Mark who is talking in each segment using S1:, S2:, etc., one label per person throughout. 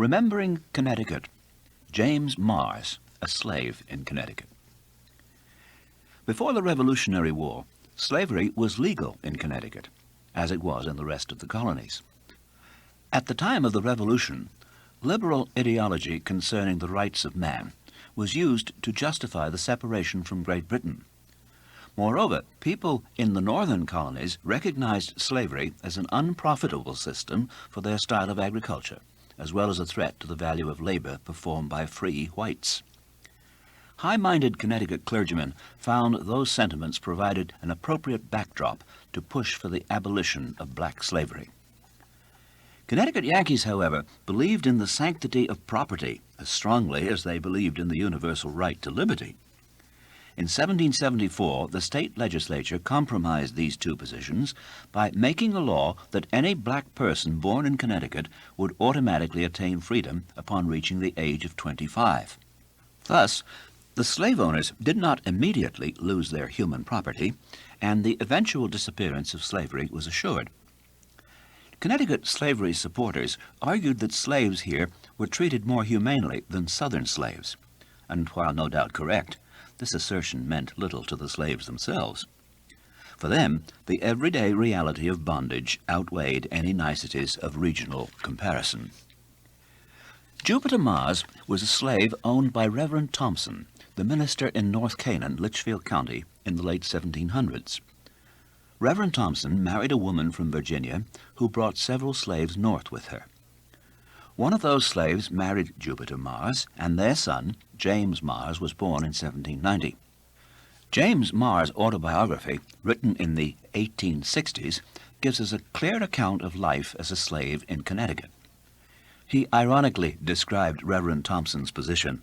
S1: Remembering Connecticut, James Mars, a slave in Connecticut. Before the Revolutionary War, slavery was legal in Connecticut, as it was in the rest of the colonies. At the time of the Revolution, liberal ideology concerning the rights of man was used to justify the separation from Great Britain. Moreover, people in the northern colonies recognized slavery as an unprofitable system for their style of agriculture, as well as a threat to the value of labor performed by free whites. High-minded Connecticut clergymen found those sentiments provided an appropriate backdrop to push for the abolition of black slavery. Connecticut Yankees, however, believed in the sanctity of property as strongly as they believed in the universal right to liberty. In 1774, the state legislature compromised these two positions by making a law that any black person born in Connecticut would automatically attain freedom upon reaching the age of 25. Thus, the slave owners did not immediately lose their human property, and the eventual disappearance of slavery was assured. Connecticut slavery supporters argued that slaves here were treated more humanely than Southern slaves, and while no doubt correct, this assertion meant little to the slaves themselves. For them, the everyday reality of bondage outweighed any niceties of regional comparison. Jupiter Mars was a slave owned by Reverend Thompson, the minister in North Canaan, Litchfield County, in the late 1700s. Reverend Thompson married a woman from Virginia who brought several slaves north with her. One of those slaves married Jupiter Mars, and their son, James Mars, was born in 1790. James Mars' autobiography, written in the 1860s, gives us a clear account of life as a slave in Connecticut. He ironically described Reverend Thompson's position.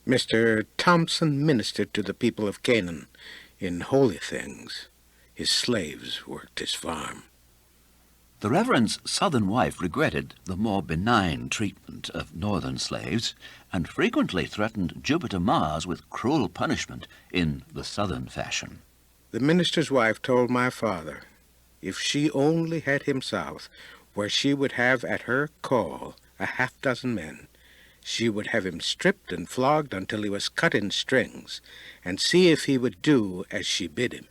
S2: Mr. Thompson ministered to the people of Canaan in holy things. His slaves worked his farm.
S1: The Reverend's southern wife regretted the more benign treatment of northern slaves and frequently threatened Jupiter Mars with cruel punishment in the southern fashion.
S2: The minister's wife told my father if she only had him south, where she would have at her call a half-dozen men, she would have him stripped and flogged until he was cut in strings, and see if he would do as she bid him.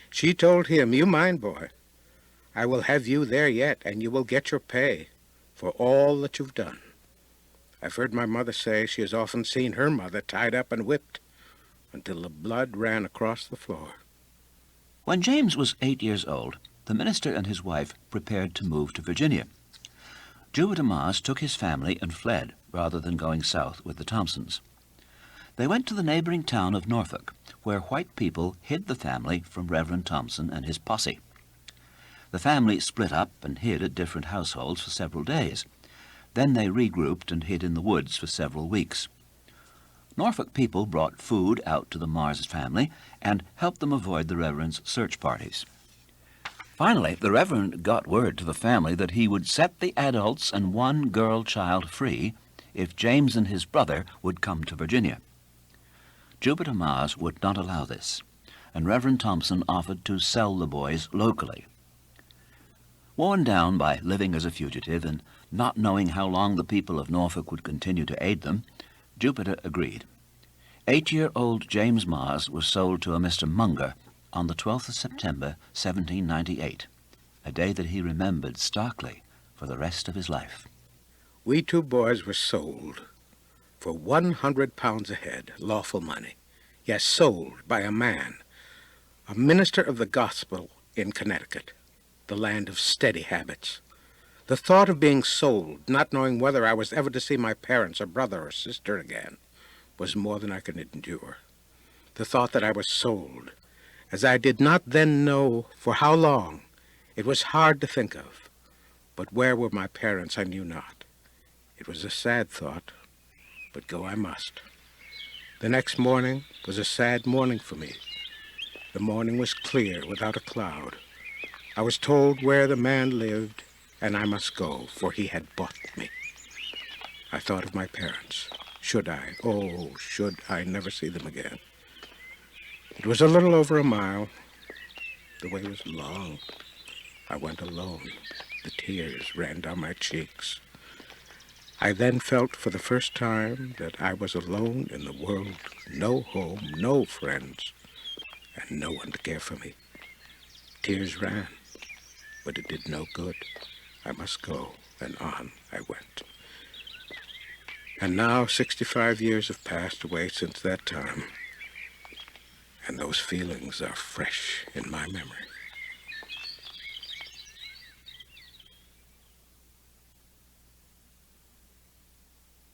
S2: She told him, "You mind, boy, I will have you there yet, and you will get your pay for all that you've done." I've heard my mother say she has often seen her mother tied up and whipped until the blood ran across the floor.
S1: When James was 8 years old, the minister and his wife prepared to move to Virginia. Jupiter Mars took his family and fled, rather than going south with the Thompsons. They went to the neighboring town of Norfolk, where white people hid the family from Reverend Thompson and his posse. The family split up and hid at different households for several days. Then they regrouped and hid in the woods for several weeks. Norfolk people brought food out to the Mars family and helped them avoid the Reverend's search parties. Finally, the Reverend got word to the family that he would set the adults and one girl child free if James and his brother would come to Virginia. Jupiter Mars would not allow this, and Reverend Thompson offered to sell the boys locally. Worn down by living as a fugitive and not knowing how long the people of Norfolk would continue to aid them, Jupiter agreed. 8-year-old James Mars was sold to a Mr. Munger on the 12th of September, 1798, a day that he remembered starkly for the rest of his life.
S2: We two boys were sold for 100 pounds a head, lawful money. Yes, sold by a man, a minister of the gospel in Connecticut, the land of steady habits. The thought of being sold, not knowing whether I was ever to see my parents or brother or sister again, was more than I could endure. The thought that I was sold, as I did not then know for how long, it was hard to think of. But where were my parents, I knew not. It was a sad thought, but go I must. The next morning was a sad morning for me. The morning was clear, without a cloud. I was told where the man lived, and I must go, for he had bought me. I thought of my parents. Should I, oh, should I never see them again? It was a little over a mile. The way was long. I went alone. The tears ran down my cheeks. I then felt for the first time that I was alone in the world, no home, no friends, and no one to care for me. Tears ran, but it did no good. I must go, and on I went. And now 65 years have passed away since that time, and those feelings are fresh in my memory.